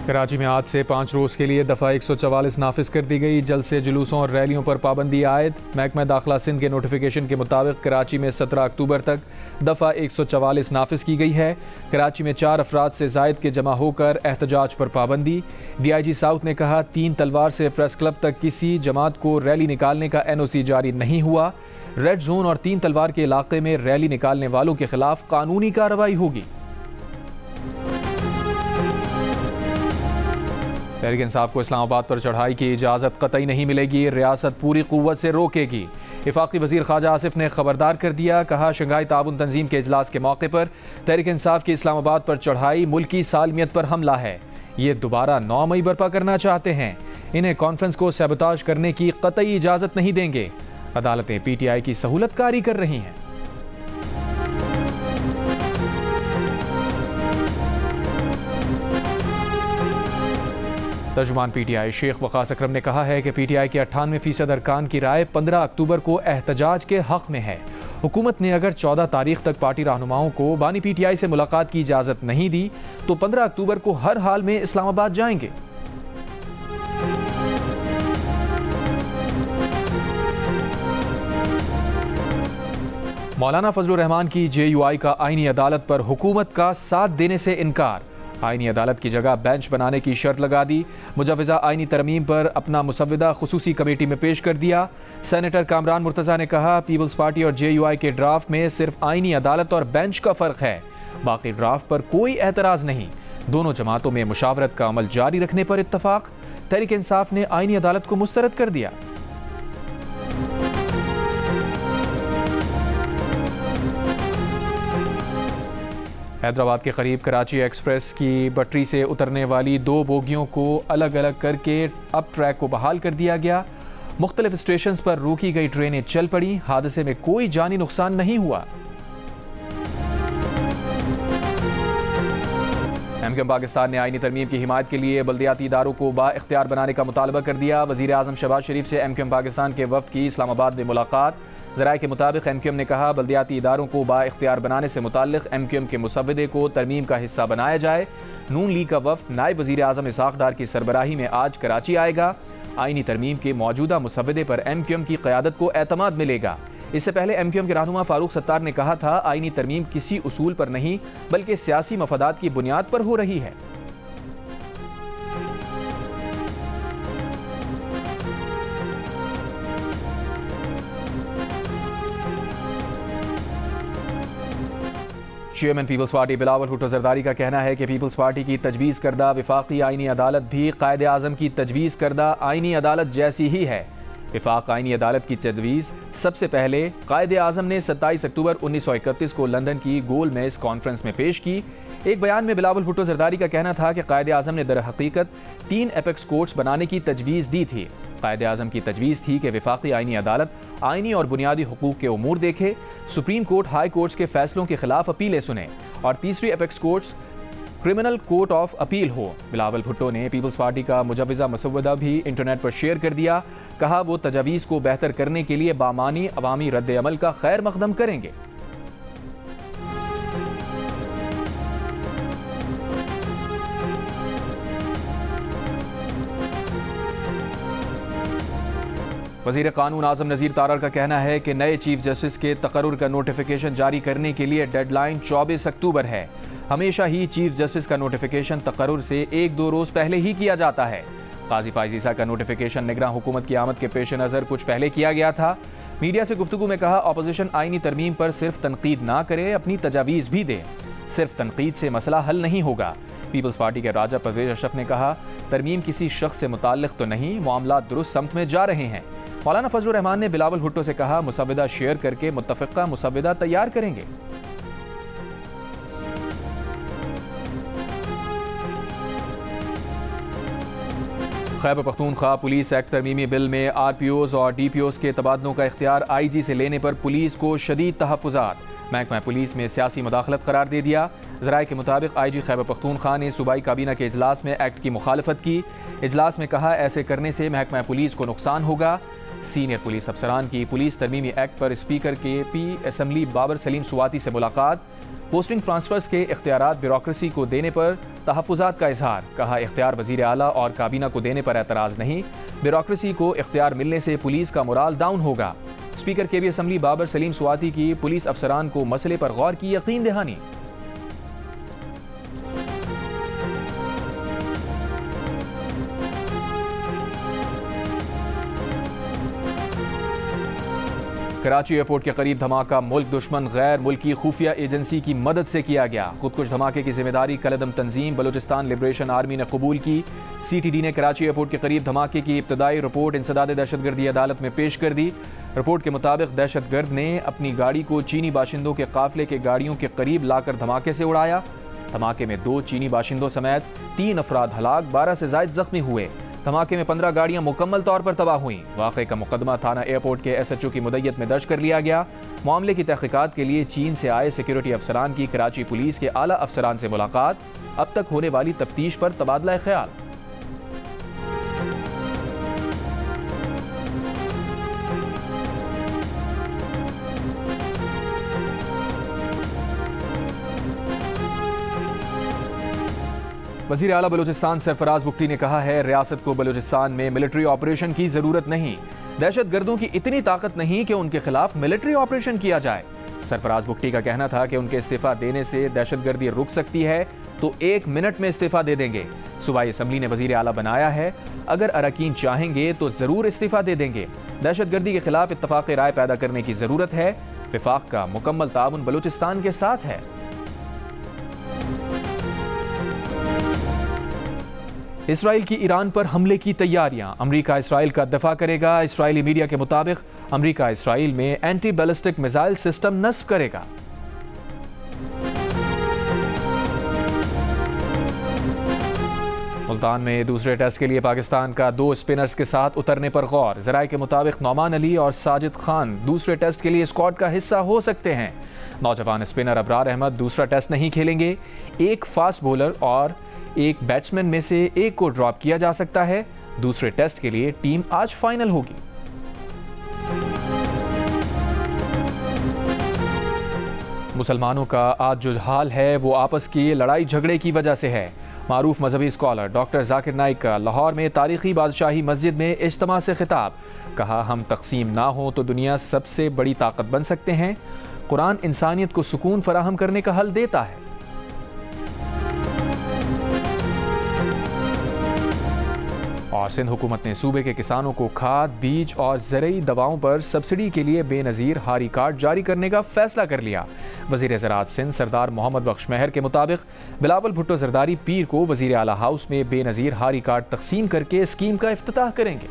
कराची में आज से 5 रोज़ के लिए दफ़ा 144 नाफिज कर दी गई। जलसे जुलूसों और रैलियों पर पाबंदी आयद। महकमा दाखिला सिंध के नोटिफिकेशन के मुताबिक कराची में 17 अक्टूबर तक दफ़ा 144 नाफिज की गई है। कराची में 4 अफराद से ज़ायद के जमा होकर एहतजाज पर पाबंदी। DIG साउथ ने कहा 3 तलवार से प्रेस क्लब तक किसी जमात को रैली निकालने का NOC जारी नहीं हुआ। रेड जोन और 3 तलवार के इलाके में रैली निकालने वालों के खिलाफ कानूनी कार्रवाई होगी। तहरीक इंसाफ को इस्लामाबाद पर चढ़ाई की इजाज़त कतई नहीं मिलेगी, रियासत पूरी कुव्वत से रोकेगी। वफाकी वज़ीर ख्वाजा आसिफ ने खबरदार कर दिया, कहा शंघाई ताउन तंजीम के इजलास के मौके पर तहरीक इंसाफ की इस्लामाबाद पर चढ़ाई मुल्की सालमियत पर हमला है। ये दोबारा 9 मई बर्पा करना चाहते हैं। इन्हें कॉन्फ्रेंस को सैबोताज करने की कतई इजाज़त नहीं देंगे। अदालतें PTI की सहूलतकारी कर रही हैं। तर्जुमान PTI शेख वक़ास अकरम ने कहा है कि PTI के 98% अरकान की राय 15 अक्टूबर को एहतजाज के हक़ में है। हुकूमत ने अगर 14 तारीख तक पार्टी रहनुमाओं को बानी PTI से मुलाकात की इजाज़त नहीं दी तो 15 अक्टूबर को हर हाल में इस्लामाबाद जाएंगे। मौलाना फजलुर रहमान की JUI का आईनी अदालत पर हुकूमत का साथ देने से इनकार। आईनी अदालत की जगह बेंच बनाने की शर्त लगा दी। मुजव्वज़ा आईनी तरमीम पर अपना मुसव्विदा खुसूसी कमेटी में पेश कर दिया। सेनेटर कामरान मुर्तज़ा ने कहा पीपल्स पार्टी और JUI के ड्राफ्ट में सिर्फ आईनी अदालत और बेंच का फ़र्क है, बाकी ड्राफ्ट पर कोई एतराज़ नहीं। दोनों जमातों में मुशावरत का अमल जारी रखने पर इत्तफाक। तहरीक इंसाफ ने आईनी अदालत को मुस्तरद कर दिया। हैदराबाद के करीब कराची एक्सप्रेस की पटरी से उतरने वाली 2 बोगियों को अलग अलग करके अब ट्रैक को बहाल कर दिया गया। मुख्तलिफ स्टेशंस पर रोकी गई ट्रेनें चल पड़ी। हादसे में कोई जानी नुकसान नहीं हुआ। MQM पाकिस्तान ने आईनी तरमीम की हिमायत के लिए बल्दियाती इदारों को बाइख्तियार बनाने का मुतालबा कर दिया। वज़ीर आज़म शहबाज शरीफ से MQM पाकिस्तान के वफ़द की इस्लामाबाद में मुलाकात। ज़राए के मुताबिक MQM ने कहा बल्दियाती इदारों को बाइख्तियार बनाने से मुताल्लिक़ MQM के मुसव्विदे को तरमीम का हिस्सा बनाया जाए। नून लीग का वफ़द नायब वज़ीर आज़म इसहाक़ डार की सरबराही में आज कराची आएगा। आईनी तरमीम के मौजूदा मुसव्विदे पर MQM की क़यादत को एतमाद मिलेगा। इससे पहले MQM के रहनुमा फारूक सत्तार ने कहा था आईनी तरमीम किसी उसूल पर नहीं बल्कि सियासी मफादात की बुनियाद पर हो रही है। Chairman Peoples Party Bilawal Bhutto Zardari का कहना है कि पीपल्स पार्टी की तजवीज़ करदा वफाकी आईनी अदालत भी कायदे आज़म की तजवीज़ करदा आईनी अदालत जैसी ही है। वफाक आईनी अदालत की तजवीज़ सबसे पहले कायदे आज़म ने 27 अक्टूबर 1931 को लंदन की गोल मेज कॉन्फ्रेंस में पेश की। एक बयान में बिलावल भुट्टो जरदारी का कहना था कि कायदे आज़म ने दर हकीकत 3 एपेक्स कोर्ट्स बनाने की तजवीज़ दी थी। कायदे आज़म की तजवीज़ थी कि वफाकी आईनी अदालत आईनी और बुनियादी हुकूक के उमूर देखे, सुप्रीम कोर्ट हाई कोर्ट्स के फैसलों के खिलाफ अपीलें सुने और तीसरी apex courts criminal court of appeal हो। बिलावल भुट्टो ने पीपल्स पार्टी का मुजव्वज़ा मुसव्वदा भी इंटरनेट पर शेयर कर दिया। कहा वो तजावीज़ को बेहतर करने के लिए बामानी अवामी रद्द अमल का खैर मकदम करेंगे। वज़ीर कानून आज़म नज़ीर तारड़ का कहना है कि नए चीफ जस्टिस के तकर्रुर का नोटिफिकेशन जारी करने के लिए डेडलाइन 24 अक्टूबर है। हमेशा ही चीफ जस्टिस का नोटिफिकेशन तकर्रुर से 1-2 रोज़ पहले ही किया जाता है। काजी फाइज़ ईसा का नोटिफिकेशन निगरान हुकूमत की आमद के पेश नज़र कुछ पहले किया गया था। मीडिया से गुफ्तगू में कहा अपोजिशन आईनी तरमीम पर सिर्फ तनकीद ना करे, अपनी तजावीज़ भी दे। सिर्फ तनकीद से मसला हल नहीं होगा। पीपल्स पार्टी के राजा परवेज अशरफ ने कहा तरमीम किसी शख्स से मुताल्लिक़ तो नहीं, मामला दुरुस्त समत में जा रहे हैं। मौलाना फजलुर रहमान ने बिलावल भुट्टो से कहा मुसव्विदा शेयर करके मुत्तफ़िक़ा मुसव्विदा तैयार करेंगे। खैबर पख्तूनख्वा पुलिस एक्ट तरमीमी बिल में RPOs और DPOs के तबादलों का इख्तियार IG से लेने पर पुलिस को शदीद तहफ़्फ़ुज़ात। महकमा पुलिस में सियासी मुदाखलत करार दे दिया। ज़राए के मुताबिक IG खैबर पख्तूनख्वा ने सूबाई काबीना के इजलास में एक्ट की मुखालफत की। इजलास में कहा ऐसे करने से महकमा पुलिस को नुकसान होगा। सीनियर पुलिस अफसरान की पुलिस तरमीमी एक्ट पर स्पीकर के पी असम्बली बाबर सलीम सुवाती से मुलाकात। पोस्टिंग ट्रांसफर्स के इख्तियारात ब्यूरोक्रेसी को देने पर तहफ़्फ़ुज़ात का इजहार। कहा इख्तियार वज़ीर आला और काबीना को देने पर एतराज़ नहीं, ब्यूरोक्रेसी को इख्तियार मिलने से पुलिस का मोराल डाउन होगा। स्पीकर के पी असम्बली बाबर सलीम सुवाती की पुलिस अफसरान को मसले पर गौर की यकीन दहानी। कराची एयरपोर्ट के करीब धमाका मुल्क दुश्मन गैर मुल्की खुफिया एजेंसी की मदद से किया गया। खुदकुश धमाके की जिम्मेदारी कलदम तंजीम बलूचिस्तान लिबरेशन आर्मी ने कबूल की। CTD ने कराची एयरपोर्ट के करीब धमाके की इब्तदाई रिपोर्ट इंसदाद दहशतगर्दी अदालत में पेश कर दी। रिपोर्ट के मुताबिक दहशतगर्द ने अपनी गाड़ी को चीनी बाशिंदों के काफिले के गाड़ियों के करीब लाकर धमाके से उड़ाया। धमाके में 2 चीनी बाशिंदों समेत 3 अफराद हलाक, 12 से जायद जख्मी हुए। धमाके में 15 गाड़ियां मुकम्मल तौर पर तबाह हुई। वाक़े का मुकदमा थाना एयरपोर्ट के SHO की मुद्दत में दर्ज कर लिया गया। मामले की तहकीकात के लिए चीन से आए सिक्योरिटी अफसरान की कराची पुलिस के आला अफसरान से मुलाकात। अब तक होने वाली तफ्तीश पर तबादला ख्याल। वज़ीर आला बलूचिस्तान सरफराज बुख्ती ने कहा है रियासत को बलूचिस्तान में मिलिट्री ऑपरेशन की ज़रूरत नहीं। दहशत गर्दों की इतनी ताकत नहीं कि उनके खिलाफ मिलिट्री ऑपरेशन किया जाए। सरफराज बुख्ती का कहना था कि उनके इस्तीफ़ा देने से दहशत गर्दी रुक सकती है तो 1 मिनट में इस्तीफ़ा दे देंगे। सूबाई असम्बली ने वज़ीर आला बनाया है, अगर अरकान चाहेंगे तो ज़रूर इस्तीफ़ा दे देंगे। दहशत गर्दी के खिलाफ इत्तफ़ाक़ राय पैदा करने की ज़रूरत है। वफ़ाक़ का मुकम्मल ताउन बलूचिस्तान के साथ है। इसराइल की ईरान पर हमले की तैयारियां। अमरीका इसराइल का दफा करेगा। इसराइली मीडिया के मुताबिक अमरीका इसराइल में एंटी बैलिस्टिक मिसाइल सिस्टम नस्ब करेगा। मुल्तान में दूसरे टेस्ट के लिए पाकिस्तान का 2 स्पिनर्स के साथ उतरने पर गौर। ज़राए के मुताबिक नौमान अली और साजिद खान दूसरे टेस्ट के लिए स्क्वाड का हिस्सा हो सकते हैं। नौजवान स्पिनर अबरार अहमद दूसरा टेस्ट नहीं खेलेंगे। एक फास्ट बॉलर और एक बैट्समैन में से एक को ड्रॉप किया जा सकता है। दूसरे टेस्ट के लिए टीम आज फाइनल होगी। मुसलमानों का आज जो हाल है वो आपस की लड़ाई झगड़े की वजह से है। मारूफ मजहबी स्कॉलर डॉक्टर जाकिर नाइक का लाहौर में तारीखी बादशाही मस्जिद में इज्तिमा से खिताब। कहा हम तकसीम ना हो तो दुनिया सबसे बड़ी ताकत बन सकते हैं। कुरान इंसानियत को सुकून फराहम करने का हल देता है। और सिंध हुकूमत ने सूबे के किसानों को खाद, बीज और ज़रूरी दवाओं पर सब्सिडी के लिए बेनज़ीर हारी कार्ड जारी करने का फैसला कर लिया। वज़ीर ज़राअत सिंध सरदार मोहम्मद बख्श महर के मुताबिक बिलावल भुट्टो ज़रदारी पीर को वज़ीर आला हाउस में बेनज़ीर हारी कार्ड तकसीम करके स्कीम का इफ्तिताह करेंगे।